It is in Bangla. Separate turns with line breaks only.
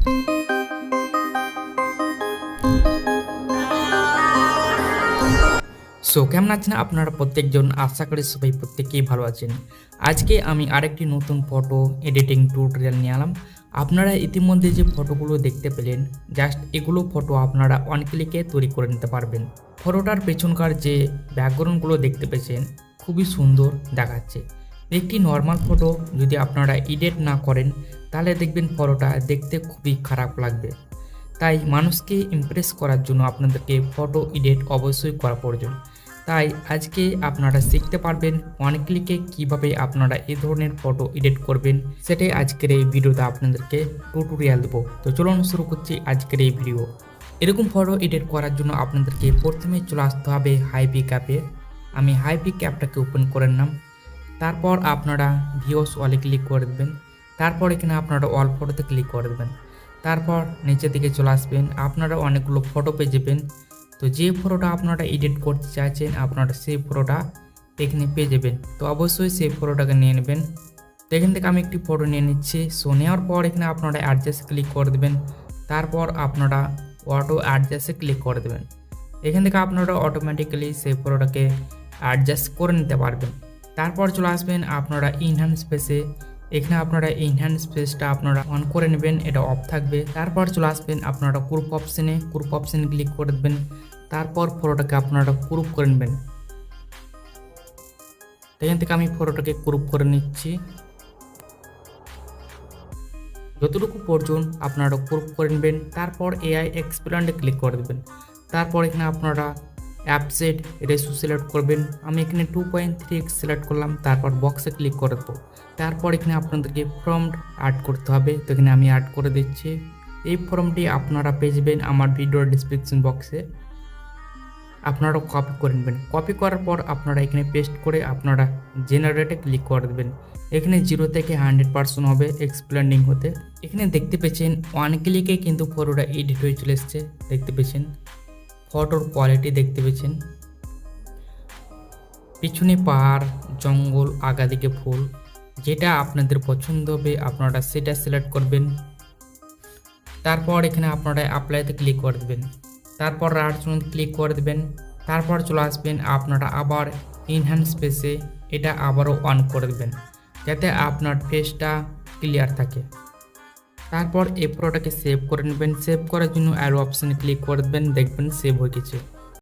সো কেমন আছেন আপনারা প্রত্যেকজন? আশা করি সবাই প্রত্যেকেই ভালো আছেন। আজকে আমি আরেকটি নতুন ফটো এডিটিং টিউটোরিয়াল নিয়ে এলাম। আপনারা ইতিমধ্যে যে ফটোগুলো দেখতে পেলেন, জাস্ট এগুলো ফটো আপনারা অন ক্লিকে তৈরি করে নিতে পারবেন। ফটোটার পেছনকার যে ব্যাকগ্রাউন্ডগুলো দেখতে পেয়েছেন খুবই সুন্দর দেখাচ্ছে। একটি নর্মাল ফটো যদি আপনারা এডিট না করেন তাহলে দেখবেন ফটোটা দেখতে খুবই খারাপ লাগবে। তাই মানুষকে ইমপ্রেস করার জন্য আপনাদেরকে ফটো এডিট অবশ্যই করা প্রয়োজন। তাই আজকে আপনারা শিখতে পারবেন ওয়ান ক্লিকে কীভাবে আপনারা এই ধরনের ফটো এডিট করবেন, সেটাই আজকের এই ভিডিওতে আপনাদেরকে টিউটোরিয়াল দেবো। তো চলুন শুরু করছি আজকের এই ভিডিও। এরকম ফটো এডিট করার জন্য আপনাদেরকে প্রথমে চলে আসতে হবে হাইপিক অ্যাপে। আমি হাইপিক অ্যাপটাকে ওপেন করে নিলাম। তারপর আপনারা ভিউস ওয়ালে ক্লিক করে দেবেন। তারপর এখানে আপনারা অল ফটোতে ক্লিক করে দেবেন। তারপর নিচের দিকে চলে আসবেন, আপনারা অনেকগুলো ফটো পেয়ে যাবেন। তো যে ফটোটা আপনারা এডিট করতে চাইছেন আপনারা সেই ফটোটা এখানে পেয়ে যাবেন। তো অবশ্যই সেই ফটোটাকে নিয়ে নেবেন। তো এখান থেকে আমি একটি ফটো নিয়ে নিচ্ছি। সো নেওয়ার পর এখানে আপনারা অ্যাডজাস্ট ক্লিক করে দেবেন। তারপর আপনারা অটো অ্যাডজাস্টে ক্লিক করে দেবেন। এখান থেকে আপনারা অটোমেটিক্যালি সেই ফটোটাকে অ্যাডজাস্ট করে নিতে পারবেন। তারপর চলে আসবেন আপনারা ইনহ্যান্স স্পেসে। এখানে আপনারা ইনহ্যান্স স্পেসটা আপনারা অন করে নেবেন, এটা অফ থাকবে। তারপর চলে আসবেন আপনারা গ্রুপ অপশনে ক্লিক করে দেবেন। তারপর ফটোটাকে আপনারা গ্রুপ করে নেবেন। এখান থেকে আমি ফটোটাকে গ্রুপ করে নিচ্ছি। যতটুকু পর্যন্ত আপনারা গ্রুপ করে নেবেন। তারপর এআই এক্সপ্যান্ডে ক্লিক করে দেবেন। তারপর এখানে আপনারা অ্যাপসেট রেশিও সিলেক্ট করবেন। আমি এখানে 2.3x সিলেক্ট করলাম। তারপর বক্সে ক্লিক করে দেবো। তারপর এখানে আপনাদেরকে ফর্ম অ্যাড করতে হবে। তো এখানে আমি অ্যাড করে দিচ্ছি। এই ফর্মটি আপনারা পেয়ে যাবেন আমার ভিডিওর ডিসক্রিপশন বক্সে। আপনারা কপি করে নেবেন। কপি করার পর আপনারা এখানে পেস্ট করে আপনারা জেনারেটে ক্লিক করে দেবেন। এখানে 0 থেকে 100% হবে এক্সপ্লেন্ডিং হতে। এখানে দেখতে পেয়েছেন ওয়ান ক্লিকে কিন্তু ফটোটা এডিট হয়ে চলে এসছে। দেখতে পেয়েছেন ফটোর কোয়ালিটি দেখতে পেয়েছেন। পিছনে পাহাড়, জঙ্গল, আগা দিকে ফুল, যেটা আপনাদের পছন্দ হবে আপনারা সেটা সিলেক্ট করবেন। তারপর এখানে আপনারা অ্যাপ্লাইতে ক্লিক করে দেবেন। তারপর রাইট জোন ক্লিক করে দেবেন। তারপর চলে আসবেন আপনারা আবার ইনহ্যান্স স্পেসে, এটা আবারও অন করে দেবেন যাতে আপনার ফেসটা ক্লিয়ার থাকে। তারপর এই ফটোটাকে সেভ করে নেবেন। সেভ করার জন্য অ্যারো অপশানে ক্লিক করে দেবেন, দেখবেন সেভ হয়ে গেছে।